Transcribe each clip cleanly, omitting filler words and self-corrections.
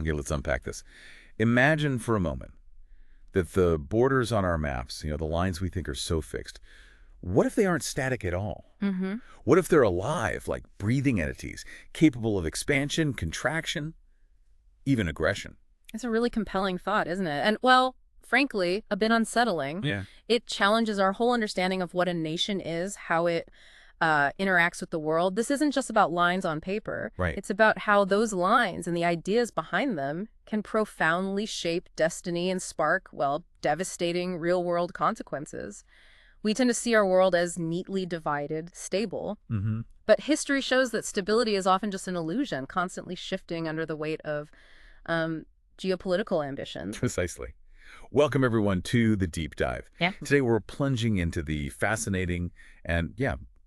Okay, let's unpack this. Imagine for a moment that the borders on our maps, the lines we think are so fixed, what if they aren't static at all? Mm-hmm. What if they're alive, like breathing entities, capable of expansion, contraction, even aggression? It's a really compelling thought, isn't it? And, well, frankly, a bit unsettling. Yeah. It challenges our whole understanding of what a nation is, how it interacts with the world. This isn't just about lines on paper. Right. It's about how those lines and the ideas behind them can profoundly shape destiny and spark, well, devastating real-world consequences. We tend to see our world as neatly divided, stable. Mm-hmm. But history shows that stability is often just an illusion, constantly shifting under the weight of geopolitical ambitions. Precisely. Welcome, everyone, to The Deep Dive. Yeah. Today, we're plunging into the fascinating and,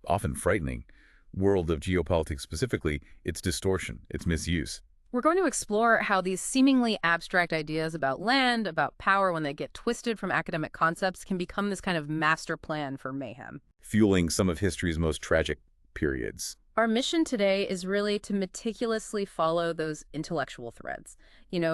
often frightening world of geopolitics, specifically its distortion, its misuse. We're going to explore how these seemingly abstract ideas about land, about power, when they get twisted from academic concepts, can become this kind of master plan for mayhem. Fueling some of history's most tragic periods. Our mission today is really to meticulously follow those intellectual threads,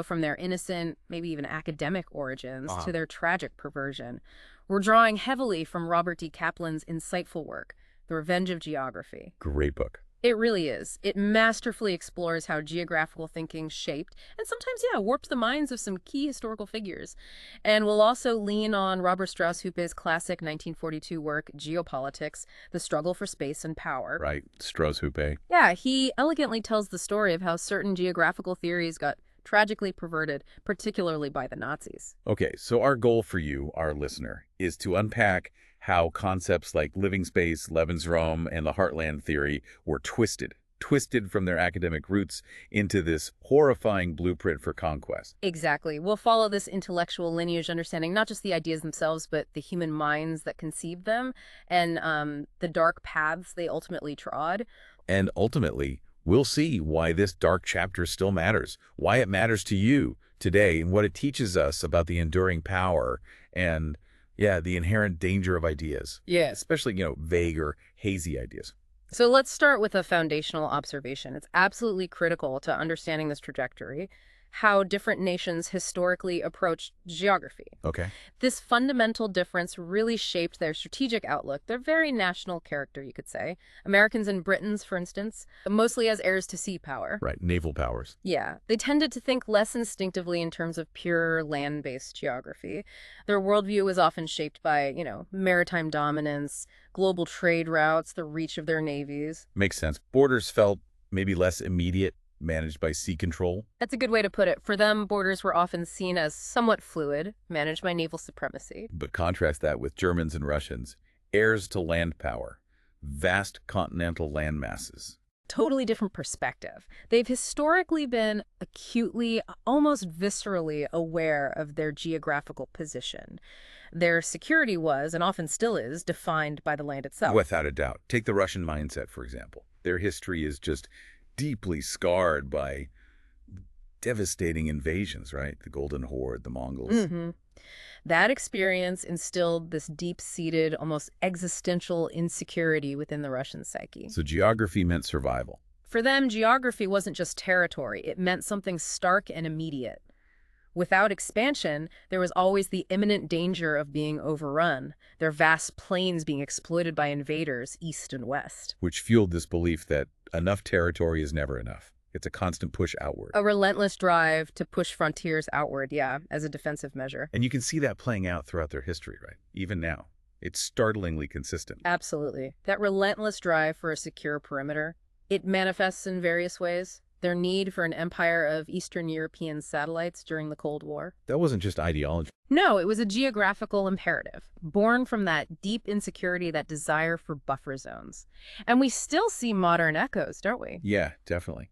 from their innocent, maybe even academic origins to their tragic perversion. We're drawing heavily from Robert D. Kaplan's insightful work, The Revenge of Geography. Great book. It really is. It masterfully explores how geographical thinking shaped and sometimes, warped the minds of some key historical figures. And we'll also lean on Robert Strauss-Huppe's classic 1942 work, Geopolitics, The Struggle for Space and Power. Right, Strauss-Huppe. Yeah, he elegantly tells the story of how certain geographical theories got tragically perverted, particularly by the Nazis. Okay, so our goal for you, our listener, is to unpack how concepts like living space, Lebensraum, and the heartland theory were twisted from their academic roots into this horrifying blueprint for conquest. Exactly. We'll follow this intellectual lineage, understanding not just the ideas themselves, but the human minds that conceived them and the dark paths they ultimately trod. And ultimately, we'll see why this dark chapter still matters, why it matters to you today, and what it teaches us about the enduring power and the inherent danger of ideas. Yeah. Especially, vague or hazy ideas. So let's start with a foundational observation. It's absolutely critical to understanding this trajectory, how different nations historically approached geography. Okay. This fundamental difference really shaped their strategic outlook, their very national character, you could say. Americans and Britons, for instance, mostly as heirs to sea power. Right, naval powers. Yeah, they tended to think less instinctively in terms of pure land-based geography. Their worldview was often shaped by, maritime dominance, global trade routes, the reach of their navies. Makes sense. Borders felt maybe less immediate, managed by sea control. That's a good way to put it. For them, borders were often seen as somewhat fluid, managed by naval supremacy. But contrast that with Germans and Russians, heirs to land power, vast continental land masses. Totally different perspective. They've historically been acutely, almost viscerally aware of their geographical position. Their security was, and often still is, defined by the land itself. Without a doubt. Take the Russian mindset, for example. Their history is just deeply scarred by devastating invasions, right? The Golden Horde, the Mongols. Mm-hmm. That experience instilled this deep-seated, almost existential insecurity within the Russian psyche. So geography meant survival. For them, geography wasn't just territory. It meant something stark and immediate. Without expansion, there was always the imminent danger of being overrun, their vast plains being exploited by invaders east and west. Which fueled this belief that enough territory is never enough. It's a constant push outward. A relentless drive to push frontiers outward, as a defensive measure. And you can see that playing out throughout their history, right? Even now. It's startlingly consistent. Absolutely. That relentless drive for a secure perimeter, it manifests in various ways. Their need for an empire of Eastern European satellites during the Cold War. That wasn't just ideology. No, it was a geographical imperative, born from that deep insecurity, that desire for buffer zones. And we still see modern echoes, don't we? Yeah, definitely.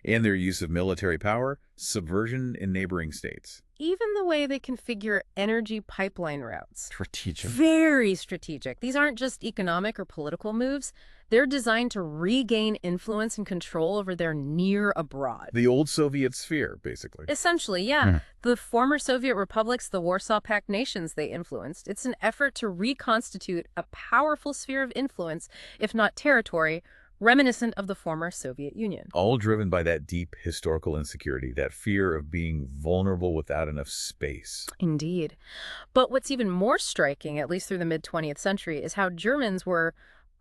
And their use of military power, subversion in neighboring states. Even the way they configure energy pipeline routes. Strategic. Very strategic. These aren't just economic or political moves. They're designed to regain influence and control over their near abroad. The old Soviet sphere, basically. Essentially, yeah. The former Soviet republics, the Warsaw Pact nations they influenced, it's an effort to reconstitute a powerful sphere of influence, if not territory, reminiscent of the former Soviet Union. All driven by that deep historical insecurity, that fear of being vulnerable without enough space. Indeed. But what's even more striking, at least through the mid-20th century, is how Germans were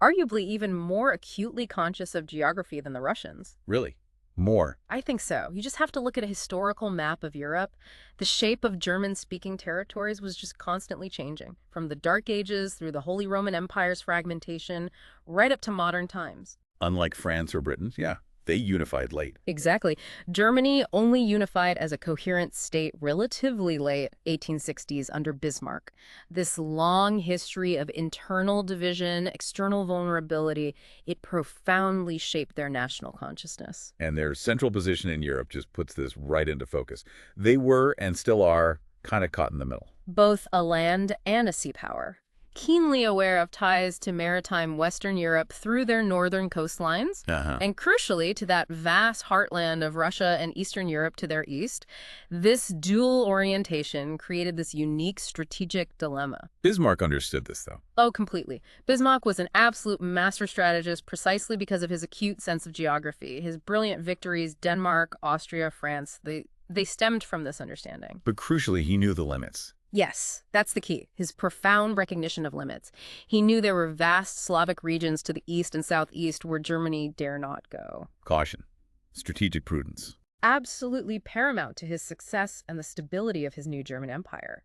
arguably even more acutely conscious of geography than the Russians. Really? More. I think so. You just have to look at a historical map of Europe. The shape of German-speaking territories was just constantly changing, from the Dark Ages through the Holy Roman Empire's fragmentation, right up to modern times. Unlike France or Britain, yeah, they unified late. Exactly. Germany only unified as a coherent state relatively late 1860s under Bismarck. This long history of internal division, external vulnerability, it profoundly shaped their national consciousness. And their central position in Europe just puts this right into focus. They were, and still are, kind of caught in the middle. Both a land and a sea power. Keenly aware of ties to maritime Western Europe through their northern coastlines, and crucially to that vast heartland of Russia and Eastern Europe to their east, this dual orientation created this unique strategic dilemma. Bismarck understood this, though. Oh, completely. Bismarck was an absolute master strategist precisely because of his acute sense of geography. His brilliant victories, Denmark, Austria, France, they stemmed from this understanding. But crucially, he knew the limits. Yes, that's the key, his profound recognition of limits. He knew there were vast Slavic regions to the east and southeast where Germany dare not go. Caution. Strategic prudence. Absolutely paramount to his success and the stability of his new German empire.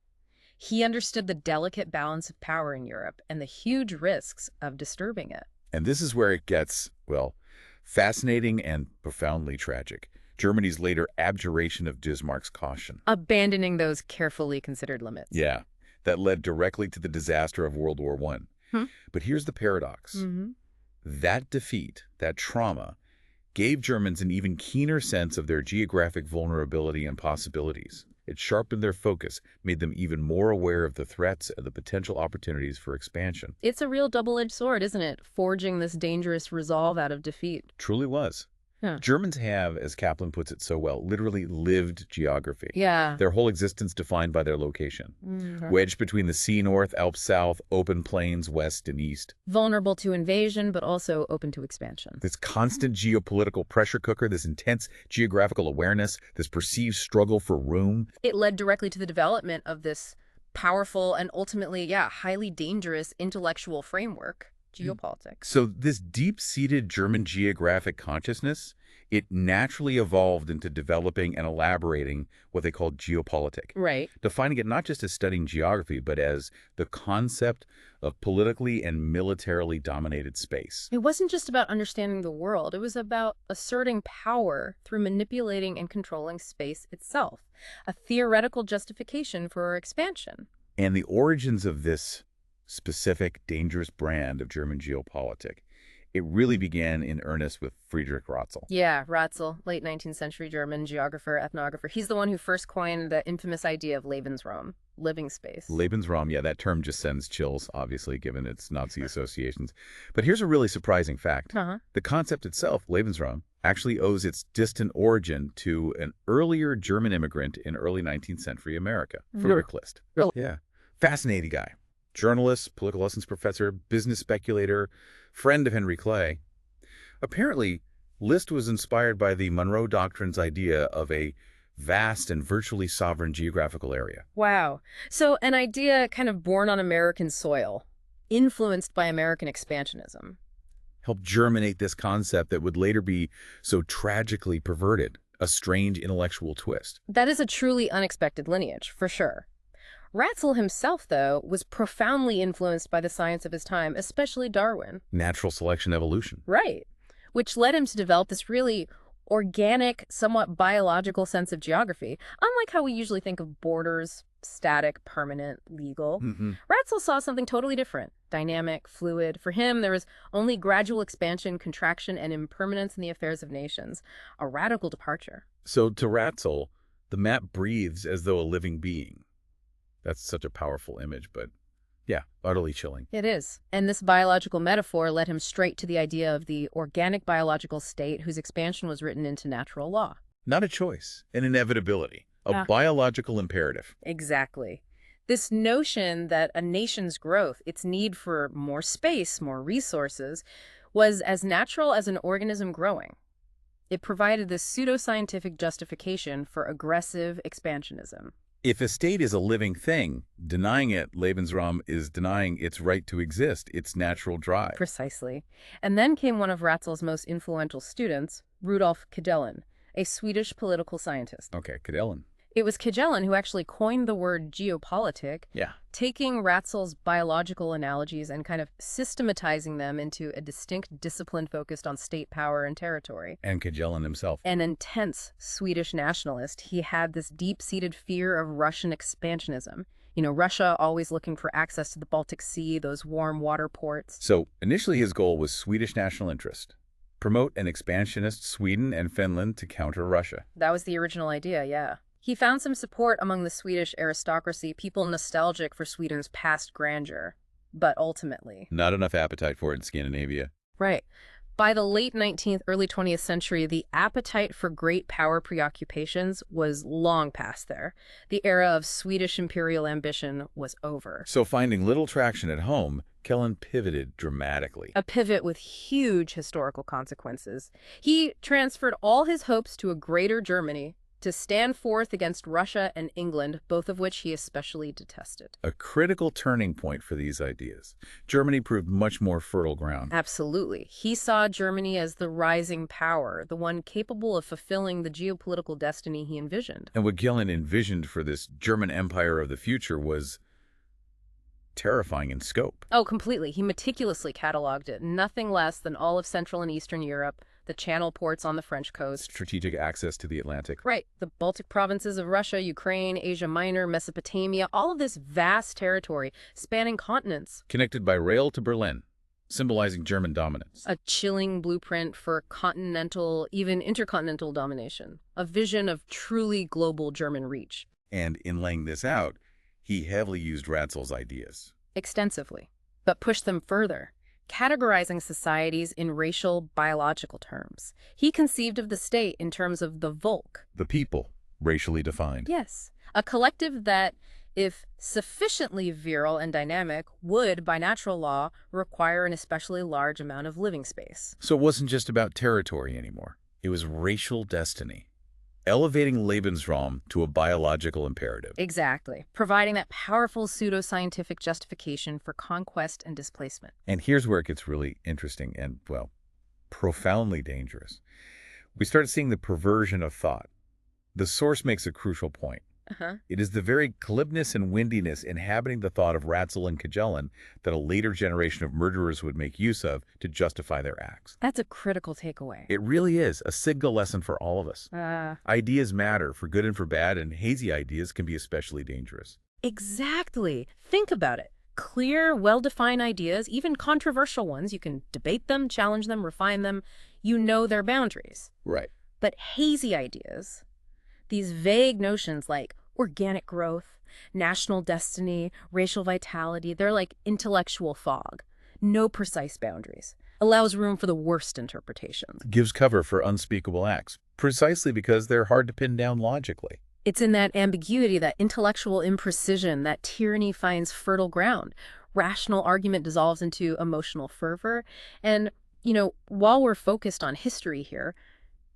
He understood the delicate balance of power in Europe and the huge risks of disturbing it. And this is where it gets, well, fascinating and profoundly tragic. Germany's later abjuration of Bismarck's caution. Abandoning those carefully considered limits. Yeah, that led directly to the disaster of World War I. But here's the paradox. That defeat, that trauma, gave Germans an even keener sense of their geographic vulnerability and possibilities. It sharpened their focus, made them even more aware of the threats and the potential opportunities for expansion. It's a real double-edged sword, isn't it? Forging this dangerous resolve out of defeat. Truly was. Germans have, as Kaplan puts it so well, literally lived geography. Yeah. Their whole existence defined by their location. Wedged between the sea north, Alps south, open plains west and east. Vulnerable to invasion, but also open to expansion. This constant geopolitical pressure cooker, this intense geographical awareness, this perceived struggle for room. It led directly to the development of this powerful and ultimately, highly dangerous intellectual framework. Geopolitics. So this deep-seated German geographic consciousness, it naturally evolved into developing and elaborating what they called geopolitics. Right. Defining it not just as studying geography, but as the concept of politically and militarily dominated space. It wasn't just about understanding the world. It was about asserting power through manipulating and controlling space itself, a theoretical justification for expansion. And the origins of this specific, dangerous brand of German geopolitics, it really began in earnest with Friedrich Ratzel. Yeah, Ratzel, late 19th century German geographer, ethnographer. He's the one who first coined the infamous idea of Lebensraum, living space. Lebensraum, yeah, that term just sends chills, obviously, given its Nazi associations. But here's a really surprising fact. The concept itself, Lebensraum, actually owes its distant origin to an earlier German immigrant in early 19th century America, Friedrich List. Yeah, fascinating guy. Journalist, political lessons professor, business speculator, friend of Henry Clay. Apparently, List was inspired by the Monroe Doctrine's idea of a vast and virtually sovereign geographical area. Wow. So an idea kind of born on American soil, influenced by American expansionism. Helped germinate this concept that would later be so tragically perverted, a strange intellectual twist. That is a truly unexpected lineage, for sure. Ratzel himself, though, was profoundly influenced by the science of his time, especially Darwin. Natural selection evolution. Right. Which led him to develop this really organic, somewhat biological sense of geography, unlike how we usually think of borders, static, permanent, legal. Ratzel saw something totally different, dynamic, fluid. For him, there was only gradual expansion, contraction, and impermanence in the affairs of nations, a radical departure. So to Ratzel, the map breathes as though a living being. That's such a powerful image, but yeah, utterly chilling. It is. And this biological metaphor led him straight to the idea of the organic biological state whose expansion was written into natural law. Not a choice, an inevitability, a biological imperative. Exactly. This notion that a nation's growth, its need for more space, more resources, was as natural as an organism growing. It provided this pseudoscientific justification for aggressive expansionism. If a state is a living thing, denying it, Lebensraum, is denying its right to exist, its natural drive. Precisely. And then came one of Ratzel's most influential students, Rudolf Cadelin, a Swedish political scientist. Okay, Cadelin. It was Cadelin who actually coined the word geopolitic, Yeah. taking Ratzel's biological analogies and kind of systematizing them into a distinct discipline focused on state power and territory. And Cadelin himself. An intense Swedish nationalist, he had this deep-seated fear of Russian expansionism. You know, Russia always looking for access to the Baltic Sea, those warm water ports. So initially his goal was Swedish national interest. Promote an expansionist Sweden and Finland to counter Russia. That was the original idea, yeah. He found some support among the Swedish aristocracy, people nostalgic for Sweden's past grandeur. But ultimately... Not enough appetite for it in Scandinavia. Right. By the late 19th, early 20th century, the appetite for great power preoccupations was long past there. The era of Swedish imperial ambition was over. So finding little traction at home, Kellen pivoted dramatically. A pivot with huge historical consequences. He transferred all his hopes to a greater Germany, to stand forth against Russia and England, both of which he especially detested. A critical turning point for these ideas. Germany proved much more fertile ground. Absolutely. He saw Germany as the rising power, the one capable of fulfilling the geopolitical destiny he envisioned. And what Gillen envisioned for this German empire of the future was terrifying in scope. Oh, completely. He meticulously cataloged it. Nothing less than all of Central and Eastern Europe, the Channel ports on the French coast. Strategic access to the Atlantic. Right. The Baltic provinces of Russia, Ukraine, Asia Minor, Mesopotamia, all of this vast territory spanning continents. Connected by rail to Berlin, symbolizing German dominance. A chilling blueprint for continental, even intercontinental domination. A vision of truly global German reach. And in laying this out, he heavily used Ratzel's ideas. Extensively. But pushed them further, categorizing societies in racial, biological terms. He conceived of the state in terms of the Volk. The people, racially defined. Yes, a collective that, if sufficiently virile and dynamic, would, by natural law, require an especially large amount of living space. So it wasn't just about territory anymore. It was racial destiny, elevating Lebensraum to a biological imperative. Exactly, providing that powerful pseudoscientific justification for conquest and displacement. And here's where it gets really interesting and, well, profoundly dangerous. We start seeing the perversion of thought. The source makes a crucial point. It is the very glibness and windiness inhabiting the thought of Ratzel and Cagellan that a later generation of murderers would make use of to justify their acts. That's a critical takeaway. It really is a signal lesson for all of us. Ideas matter for good and for bad, and hazy ideas can be especially dangerous. Exactly. Think about it. Clear, well-defined ideas, even controversial ones, you can debate them, challenge them, refine them. You know their boundaries. Right. But hazy ideas, these vague notions like organic growth, national destiny, racial vitality, they're like intellectual fog. No precise boundaries. Allows room for the worst interpretations. Gives cover for unspeakable acts, precisely because they're hard to pin down logically. It's in that ambiguity, that intellectual imprecision, that tyranny finds fertile ground. Rational argument dissolves into emotional fervor. And, you know, while we're focused on history here,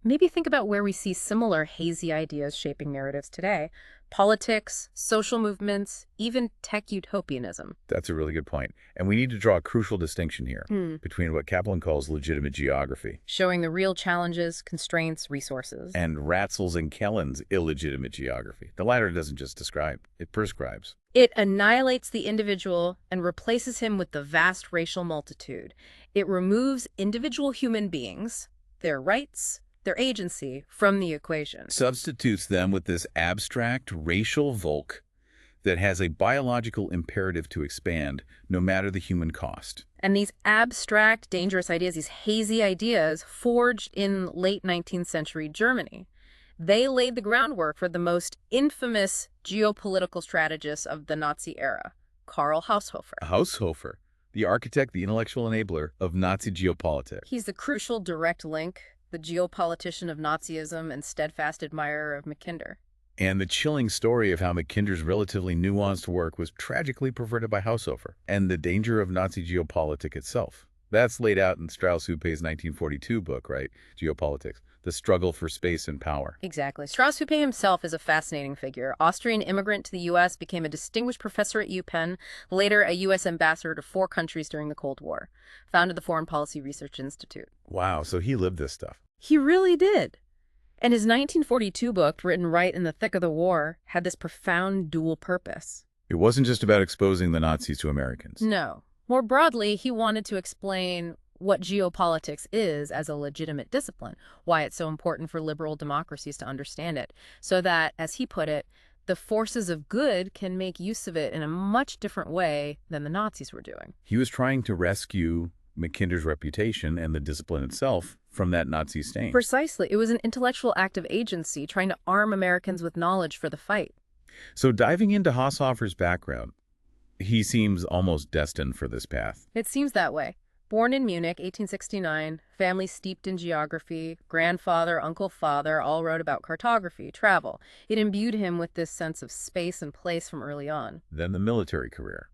maybe think about where we see similar hazy ideas shaping narratives today. Politics, social movements, even tech utopianism. That's a really good point. And we need to draw a crucial distinction here between what Kaplan calls legitimate geography. Showing the real challenges, constraints, resources. And Ratzel's and Kellen's illegitimate geography. The latter doesn't just describe, it prescribes. It annihilates the individual and replaces him with the vast racial multitude. It removes individual human beings, their rights, their agency, from the equation. Substitutes them with this abstract racial Volk that has a biological imperative to expand, no matter the human cost. And these abstract, dangerous ideas, these hazy ideas, forged in late 19th century Germany. They laid the groundwork for the most infamous geopolitical strategist of the Nazi era, Karl Haushofer. Haushofer, the architect, the intellectual enabler of Nazi geopolitics. He's the crucial direct link, the geopolitician of Nazism and steadfast admirer of Mackinder. And the chilling story of how Mackinder's relatively nuanced work was tragically perverted by Haushofer, and the danger of Nazi geopolitics itself. That's laid out in Strauss-Hupé's 1942 book, right? Geopolitics, the struggle for space and power. Exactly. Strauss-Hupé himself is a fascinating figure. Austrian immigrant to the U.S., became a distinguished professor at UPenn, later a U.S. ambassador to 4 countries during the Cold War, founded the Foreign Policy Research Institute. Wow, so he lived this stuff. He really did. And his 1942 book, written right in the thick of the war, had this profound dual purpose. It wasn't just about exposing the Nazis to Americans. No. More broadly, he wanted to explain what geopolitics is as a legitimate discipline, why it's so important for liberal democracies to understand it, so that, as he put it, the forces of good can make use of it in a much different way than the Nazis were doing. He was trying to rescue Mackinder's reputation and the discipline itself from that Nazi stain. Precisely. It was an intellectual act of agency, trying to arm Americans with knowledge for the fight. So diving into Haushofer's background, he seems almost destined for this path. It seems that way. Born in Munich, 1869, family steeped in geography, grandfather, uncle, father all wrote about cartography, travel. It imbued him with this sense of space and place from early on. Then the military career.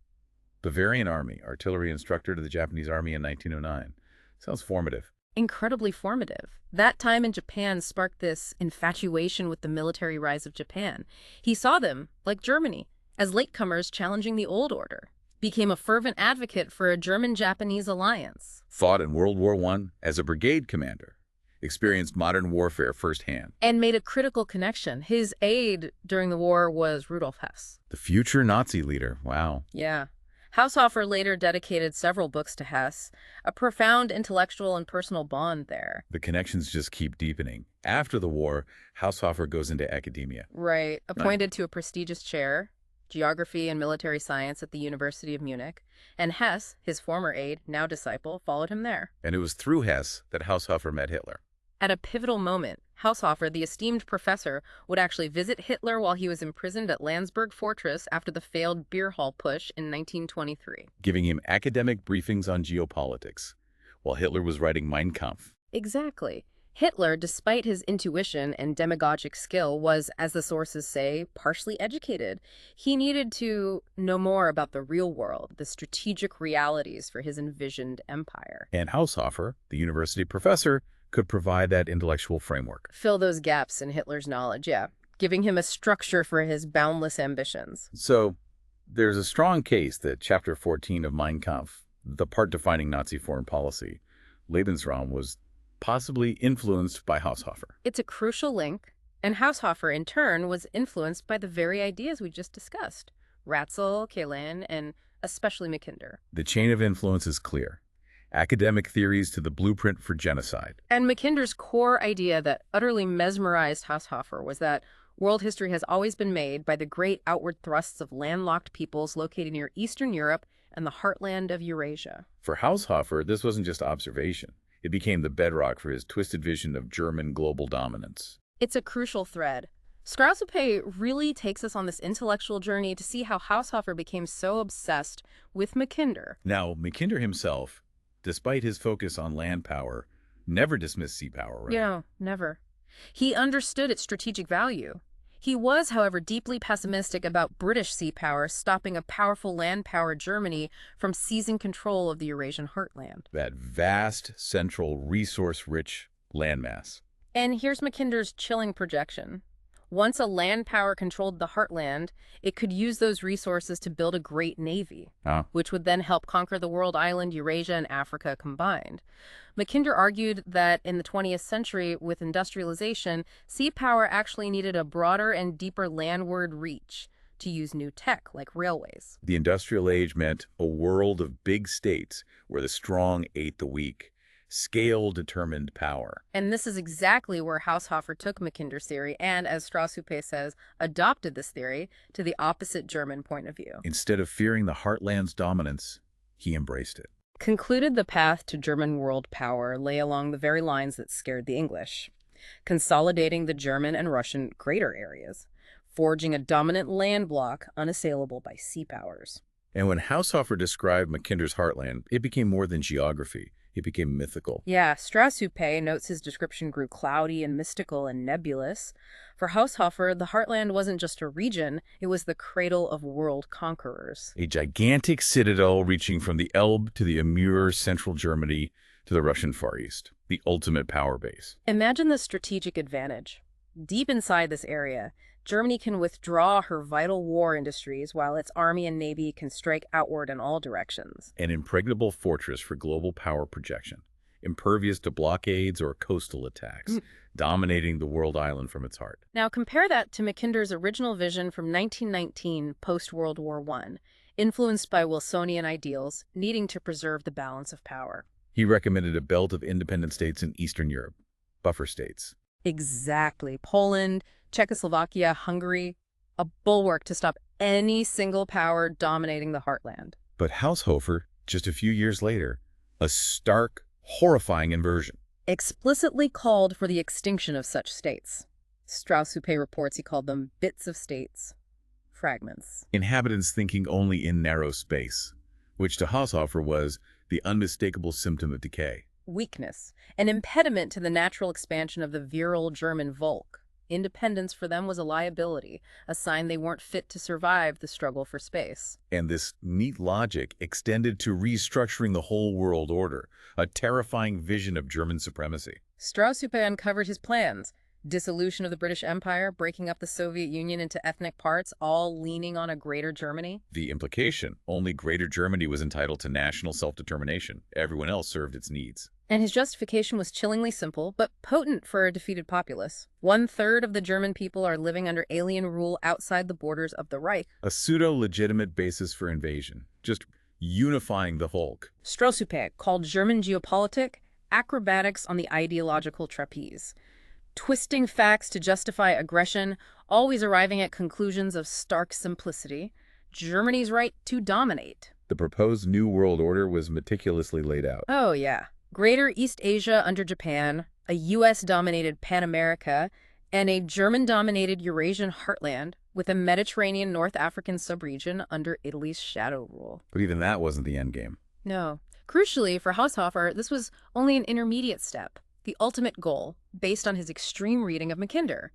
Bavarian Army, artillery instructor to the Japanese Army in 1909. Sounds formative. Incredibly formative. That time in Japan sparked this infatuation with the military rise of Japan. He saw them, like Germany, as latecomers challenging the old order. Became a fervent advocate for a German-Japanese alliance. Fought in World War I as a brigade commander. Experienced modern warfare firsthand. And made a critical connection. His aide during the war was Rudolf Hess. The future Nazi leader. Wow. Yeah. Haushofer later dedicated several books to Hess, a profound intellectual and personal bond there. The connections just keep deepening. After the war, Haushofer goes into academia. Right. Appointed to a prestigious chair, geography and military science at the University of Munich, and Hess, his former aide, now disciple, followed him there. And it was through Hess that Haushofer met Hitler. At a pivotal moment, Haushofer, the esteemed professor, would actually visit Hitler while he was imprisoned at Landsberg Fortress after the failed beer hall push in 1923. Giving him academic briefings on geopolitics, while Hitler was writing Mein Kampf. Exactly. Hitler, despite his intuition and demagogic skill, was, as the sources say, partially educated. He needed to know more about the real world, the strategic realities for his envisioned empire. And Haushofer, the university professor, could provide that intellectual framework. Fill those gaps in Hitler's knowledge, yeah, giving him a structure for his boundless ambitions. So, there's a strong case that Chapter 14 of Mein Kampf, the part defining Nazi foreign policy, Lebensraum, was possibly influenced by Haushofer. It's a crucial link, and Haushofer, in turn, was influenced by the very ideas we just discussed. Ratzel, Kalin, and especially Mackinder. The chain of influence is clear. Academic theories to the blueprint for genocide. And Mackinder's core idea that utterly mesmerized Haushofer was that world history has always been made by the great outward thrusts of landlocked peoples located near Eastern Europe and the heartland of Eurasia. For Haushofer, this wasn't just observation. It became the bedrock for his twisted vision of German global dominance. It's a crucial thread. Strauss-Hupé really takes us on this intellectual journey to see how Haushofer became so obsessed with Mackinder. Now, Mackinder himself, despite his focus on land power, never dismissed sea power, right? No, never. He understood its strategic value. He was, however, deeply pessimistic about British sea power stopping a powerful land-powered Germany from seizing control of the Eurasian heartland. That vast, central, resource-rich landmass. And here's Mackinder's chilling projection. Once a land power controlled the heartland, it could use those resources to build a great navy, which would then help conquer the world island, Eurasia, and Africa combined. Mackinder argued that in the 20th century, with industrialization, sea power actually needed a broader and deeper landward reach to use new tech like railways. The industrial age meant a world of big states where the strong ate the weak. Scale-determined power. And this is exactly where Haushofer took Mackinder's theory and, as Strauss-Hupé says, adopted this theory to the opposite German point of view. Instead of fearing the heartland's dominance, he embraced it. Concluded the path to German world power lay along the very lines that scared the English, consolidating the German and Russian greater areas, forging a dominant land bloc unassailable by sea powers. And when Haushofer described Mackinder's heartland, it became more than geography. It became mythical. Yeah, Strauss-Hupé notes his description grew cloudy and mystical and nebulous. For Haushofer, the Heartland wasn't just a region, it was the cradle of world conquerors. A gigantic citadel reaching from the Elbe to the Amur, central Germany, to the Russian Far East, the ultimate power base. Imagine the strategic advantage. Deep inside this area, Germany can withdraw her vital war industries while its army and navy can strike outward in all directions. An impregnable fortress for global power projection, impervious to blockades or coastal attacks, dominating the world island from its heart. Now compare that to Mackinder's original vision from 1919, post-World War I, influenced by Wilsonian ideals, needing to preserve the balance of power. He recommended a belt of independent states in Eastern Europe, buffer states. Exactly. Poland, Czechoslovakia, Hungary, a bulwark to stop any single power dominating the heartland. But Haushofer, just a few years later, a stark, horrifying inversion. Explicitly called for the extinction of such states. Strauss-Hupé reports he called them bits of states, fragments. Inhabitants thinking only in narrow space, which to Haushofer was the unmistakable symptom of decay. Weakness, an impediment to the natural expansion of the virile German Volk. Independence for them was a liability, a sign they weren't fit to survive the struggle for space. And this neat logic extended to restructuring the whole world order, a terrifying vision of German supremacy. Strauss-Hupé uncovered his plans. Dissolution of the British Empire, breaking up the Soviet Union into ethnic parts, all leaning on a greater Germany. The implication, only Greater Germany was entitled to national self-determination. Everyone else served its needs. And his justification was chillingly simple, but potent for a defeated populace. 1/3 of the German people are living under alien rule outside the borders of the Reich. A pseudo-legitimate basis for invasion, just unifying the Volk. Strauss-Hupé called German geopolitics acrobatics on the ideological trapeze. Twisting facts to justify aggression, always arriving at conclusions of stark simplicity. Germany's right to dominate. The proposed New World Order was meticulously laid out. Oh, yeah. Greater East Asia under Japan, a U.S.-dominated Pan America, and a German-dominated Eurasian heartland with a Mediterranean North African subregion under Italy's shadow rule. But even that wasn't the endgame. No. Crucially, for Haushofer, this was only an intermediate step, the ultimate goal, based on his extreme reading of Mackinder.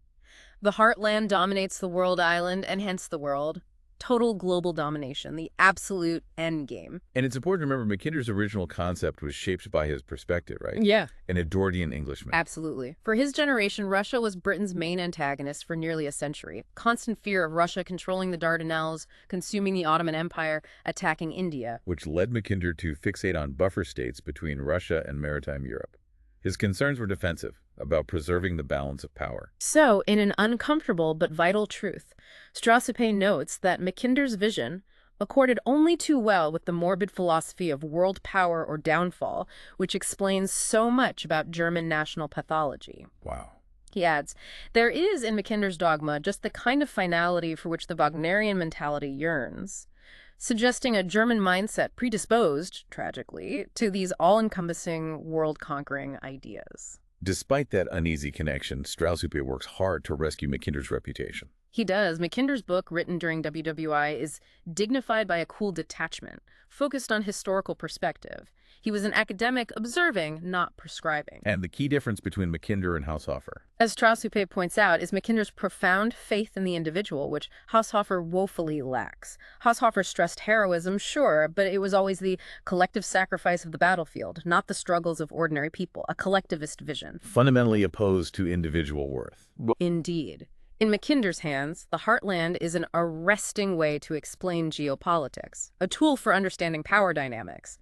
The heartland dominates the world island and hence the world. Total global domination, the absolute end game. And it's important to remember Mackinder's original concept was shaped by his perspective, right? Yeah. An Edwardian Englishman. Absolutely. For his generation, Russia was Britain's main antagonist for nearly a century. Constant fear of Russia controlling the Dardanelles, consuming the Ottoman Empire, attacking India. Which led Mackinder to fixate on buffer states between Russia and maritime Europe. His concerns were defensive, about preserving the balance of power. So, in an uncomfortable but vital truth, Strauss-Hupé notes that Mackinder's vision accorded only too well with the morbid philosophy of world power or downfall, which explains so much about German national pathology. Wow. He adds, there is in Mackinder's dogma just the kind of finality for which the Wagnerian mentality yearns, suggesting a German mindset predisposed, tragically, to these all-encompassing, world-conquering ideas. Despite that uneasy connection, Strauss-Hupé works hard to rescue Mackinder's reputation. He does. Mackinder's book, written during WWI, is dignified by a cool detachment, focused on historical perspective. He was an academic observing, not prescribing. And the key difference between Mackinder and Haushofer. As Strauss-Hupé points out, is Mackinder's profound faith in the individual, which Haushofer woefully lacks. Haushofer stressed heroism, sure, but it was always the collective sacrifice of the battlefield, not the struggles of ordinary people, a collectivist vision. Fundamentally opposed to individual worth. Indeed. In Mackinder's hands, the heartland is an arresting way to explain geopolitics, a tool for understanding power dynamics.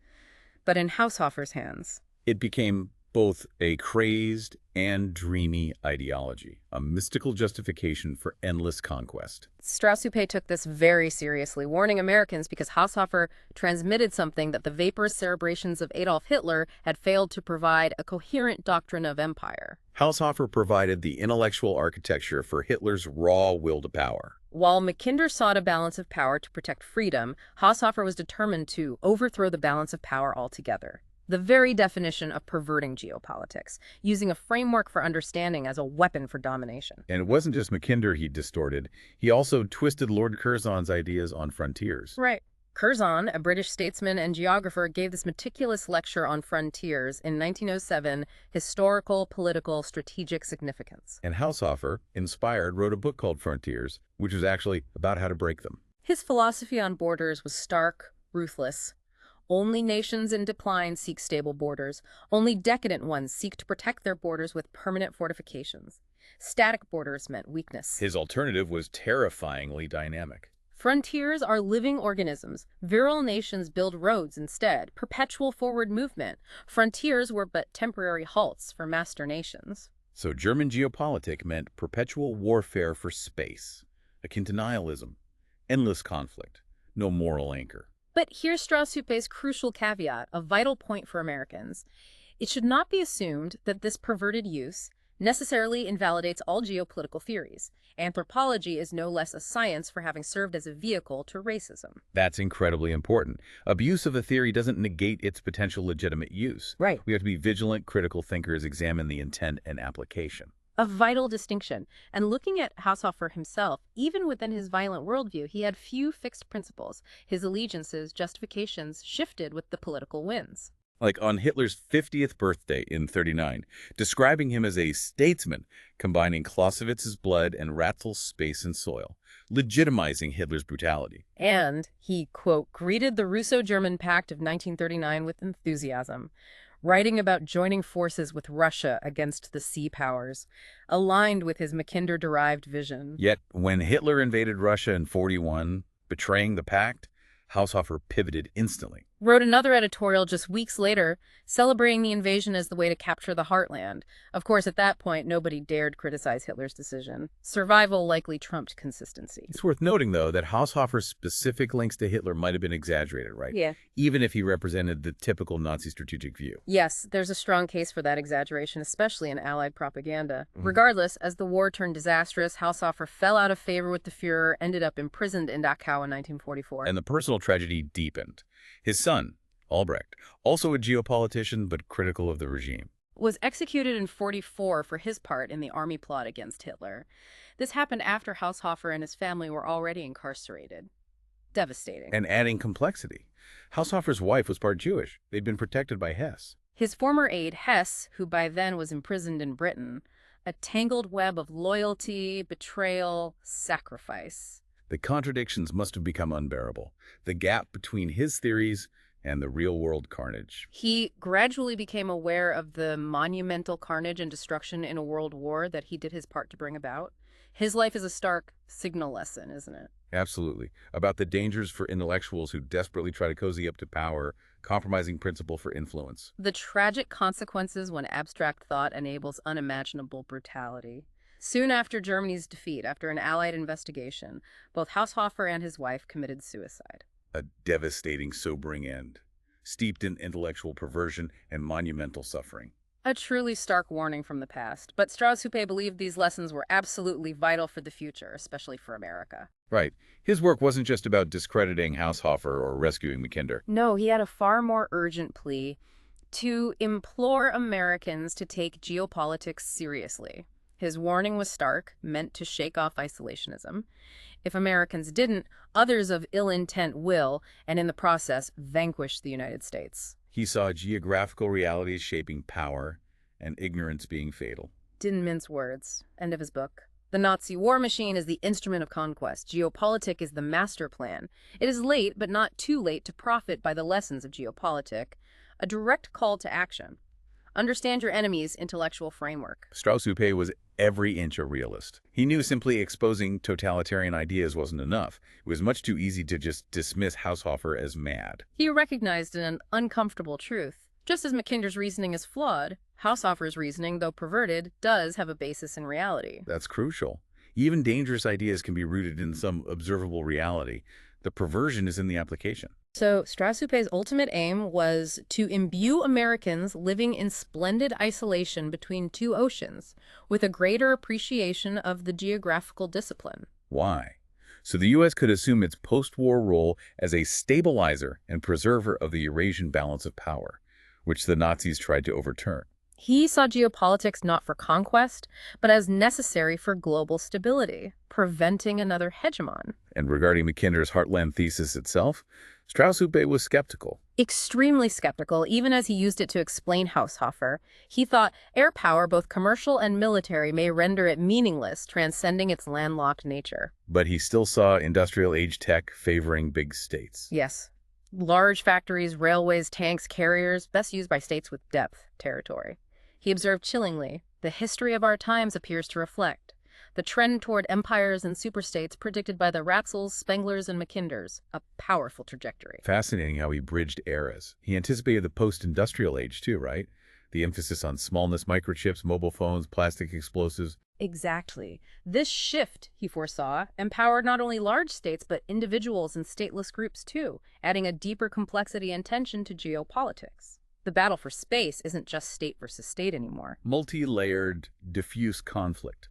But in Haushofer's hands, it became both a crazed and dreamy ideology, a mystical justification for endless conquest. Strauss-Hupé took this very seriously, warning Americans because Haushofer transmitted something that the vaporous cerebrations of Adolf Hitler had failed to provide, a coherent doctrine of empire. Haushofer provided the intellectual architecture for Hitler's raw will to power. While Mackinder sought a balance of power to protect freedom, Haushofer was determined to overthrow the balance of power altogether. The very definition of perverting geopolitics, using a framework for understanding as a weapon for domination. And it wasn't just Mackinder he distorted. He also twisted Lord Curzon's ideas on frontiers. Right. Curzon, a British statesman and geographer, gave this meticulous lecture on frontiers in 1907, Historical, Political, Strategic Significance. And Haushofer, inspired, wrote a book called Frontiers, which was actually about how to break them. His philosophy on borders was stark, ruthless. Only nations in decline seek stable borders. Only decadent ones seek to protect their borders with permanent fortifications. Static borders meant weakness. His alternative was terrifyingly dynamic. Frontiers are living organisms. Virile nations build roads instead, perpetual forward movement. Frontiers were but temporary halts for master nations. So German geopolitics meant perpetual warfare for space, akin to nihilism, endless conflict, no moral anchor. But here's Strauss-Hupé's crucial caveat, a vital point for Americans. It should not be assumed that this perverted use necessarily invalidates all geopolitical theories. Anthropology is no less a science for having served as a vehicle to racism. That's incredibly important. Abuse of a theory doesn't negate its potential legitimate use. Right. We have to be vigilant, critical thinkers, examine the intent and application. A vital distinction. And looking at Haushofer himself, even within his violent worldview, he had few fixed principles. His allegiances, justifications shifted with the political winds. Like on Hitler's 50th birthday in '39, describing him as a statesman, combining Clausewitz's blood and Ratzel's space and soil, legitimizing Hitler's brutality. And he, quote, greeted the Russo-German Pact of 1939 with enthusiasm, writing about joining forces with Russia against the sea powers, aligned with his Mackinder-derived vision. Yet, when Hitler invaded Russia in '41, betraying the pact, Haushofer pivoted instantly. Wrote another editorial just weeks later, celebrating the invasion as the way to capture the heartland. Of course, at that point, nobody dared criticize Hitler's decision. Survival likely trumped consistency. It's worth noting, though, that Haushofer's specific links to Hitler might have been exaggerated, right? Yeah. Even if he represented the typical Nazi strategic view. Yes, there's a strong case for that exaggeration, especially in Allied propaganda. Regardless, as the war turned disastrous, Haushofer fell out of favor with the Führer, ended up imprisoned in Dachau in 1944. And the personal tragedy deepened. His son, Albrecht, also a geopolitician but critical of the regime, was executed in '44 for his part in the army plot against Hitler. This happened after Haushofer and his family were already incarcerated. Devastating. and adding complexity. Haushofer's wife was part Jewish. They'd been protected by Hess. His former aide, Hess, who by then was imprisoned in Britain, a tangled web of loyalty, betrayal, sacrifice. The contradictions must have become unbearable. The gap between his theories and the real-world carnage. He gradually became aware of the monumental carnage and destruction in a world war that he did his part to bring about. His life is a stark signal lesson, isn't it? Absolutely. About the dangers for intellectuals who desperately try to cozy up to power, compromising principle for influence. The tragic consequences when abstract thought enables unimaginable brutality. Soon after Germany's defeat, after an Allied investigation, both Haushofer and his wife committed suicide. A devastating, sobering end, steeped in intellectual perversion and monumental suffering. A truly stark warning from the past, but Strauss-Hupé believed these lessons were absolutely vital for the future, especially for America. Right. His work wasn't just about discrediting Haushofer or rescuing Mackinder. No, he had a far more urgent plea to implore Americans to take geopolitics seriously. His warning was stark, meant to shake off isolationism. If Americans didn't, others of ill intent will, and in the process, vanquish the United States. He saw geographical realities shaping power and ignorance being fatal. Didn't mince words. End of his book. The Nazi war machine is the instrument of conquest. Geopolitics is the master plan. It is late, but not too late to profit by the lessons of geopolitics. A direct call to action. Understand your enemy's intellectual framework. Strauss-Hupé was every inch a realist. He knew simply exposing totalitarian ideas wasn't enough. It was much too easy to just dismiss Haushofer as mad. He recognized an uncomfortable truth. Just as Mackinder's reasoning is flawed, Haushofer's reasoning, though perverted, does have a basis in reality. That's crucial. Even dangerous ideas can be rooted in some observable reality. The perversion is in the application. So Strauss-Hupé's ultimate aim was to imbue Americans living in splendid isolation between two oceans with a greater appreciation of the geographical discipline. Why? So the U.S. could assume its post-war role as a stabilizer and preserver of the Eurasian balance of power, which the Nazis tried to overturn. He saw geopolitics not for conquest, but as necessary for global stability, preventing another hegemon. And regarding Mackinder's heartland thesis itself, Strauss-Hupé was skeptical. Extremely skeptical, even as he used it to explain Haushofer. He thought air power, both commercial and military, may render it meaningless, transcending its landlocked nature. But he still saw industrial age tech favoring big states. Yes. Large factories, railways, tanks, carriers, best used by states with depth territory. He observed chillingly, the history of our times appears to reflect the trend toward empires and superstates predicted by the Ratzels, Spenglers, and Mackinders, a powerful trajectory. Fascinating how he bridged eras. He anticipated the post-industrial age too, right? The emphasis on smallness, microchips, mobile phones, plastic explosives. Exactly. This shift, he foresaw, empowered not only large states, but individuals and stateless groups too, adding a deeper complexity and tension to geopolitics. The battle for space isn't just state versus state anymore. Multi-layered, diffuse conflict.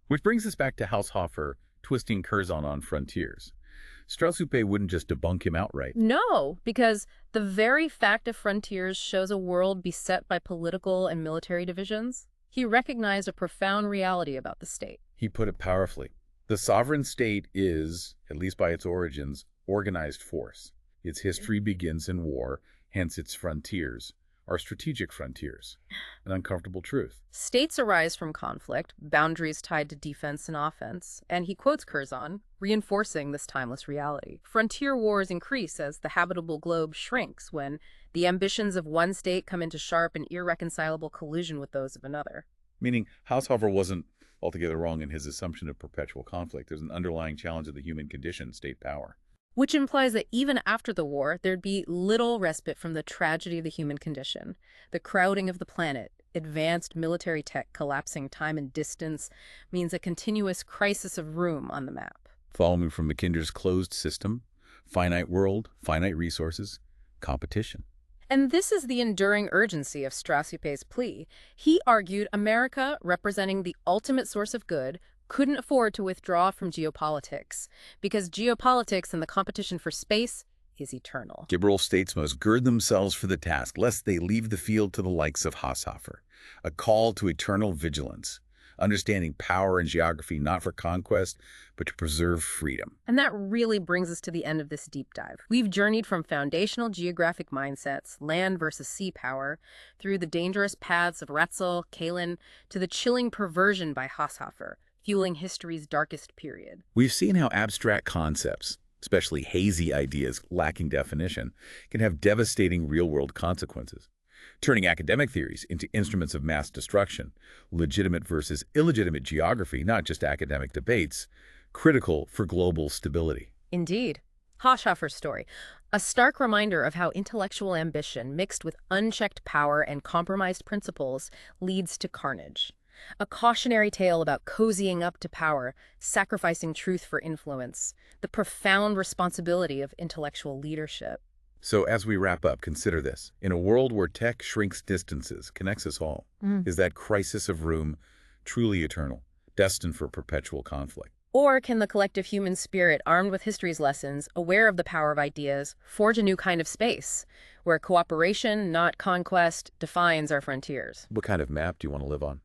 Which brings us back to Haushofer twisting Curzon on frontiers. Strauss-Hupé wouldn't just debunk him outright. No, because the very fact of frontiers shows a world beset by political and military divisions. He recognized a profound reality about the state. He put it powerfully. The sovereign state is, at least by its origins, organized force. Its history begins in war, hence its frontiers are strategic frontiers, an uncomfortable truth. States arise from conflict, boundaries tied to defense and offense, and he quotes Curzon, reinforcing this timeless reality. Frontier wars increase as the habitable globe shrinks when the ambitions of one state come into sharp and irreconcilable collision with those of another. Meaning, Haushofer wasn't altogether wrong in his assumption of perpetual conflict. There's an underlying challenge of the human condition, state power. Which implies that even after the war, there'd be little respite from the tragedy of the human condition. The crowding of the planet, advanced military tech collapsing time and distance, means a continuous crisis of room on the map. Following from Mackinder's closed system, finite world, finite resources, competition. And this is the enduring urgency of Strauss-Hupé's plea. He argued America, representing the ultimate source of good, couldn't afford to withdraw from geopolitics, because geopolitics and the competition for space is eternal. Liberal states must gird themselves for the task, lest they leave the field to the likes of Haushofer. A call to eternal vigilance, understanding power and geography not for conquest, but to preserve freedom. And that really brings us to the end of this deep dive. We've journeyed from foundational geographic mindsets, land versus sea power, through the dangerous paths of Ratzel, Kalin, to the chilling perversion by Haushofer, fueling history's darkest period. We've seen how abstract concepts, especially hazy ideas lacking definition, can have devastating real-world consequences, turning academic theories into instruments of mass destruction, legitimate versus illegitimate geography, not just academic debates, critical for global stability. Indeed. Haushofer's story, a stark reminder of how intellectual ambition mixed with unchecked power and compromised principles leads to carnage. A cautionary tale about cozying up to power, sacrificing truth for influence, the profound responsibility of intellectual leadership. So as we wrap up, consider this. In a world where tech shrinks distances, connects us all, is that crisis of room truly eternal, destined for perpetual conflict? Or can the collective human spirit, armed with history's lessons, aware of the power of ideas, forge a new kind of space, where cooperation, not conquest, defines our frontiers? What kind of map do you want to live on?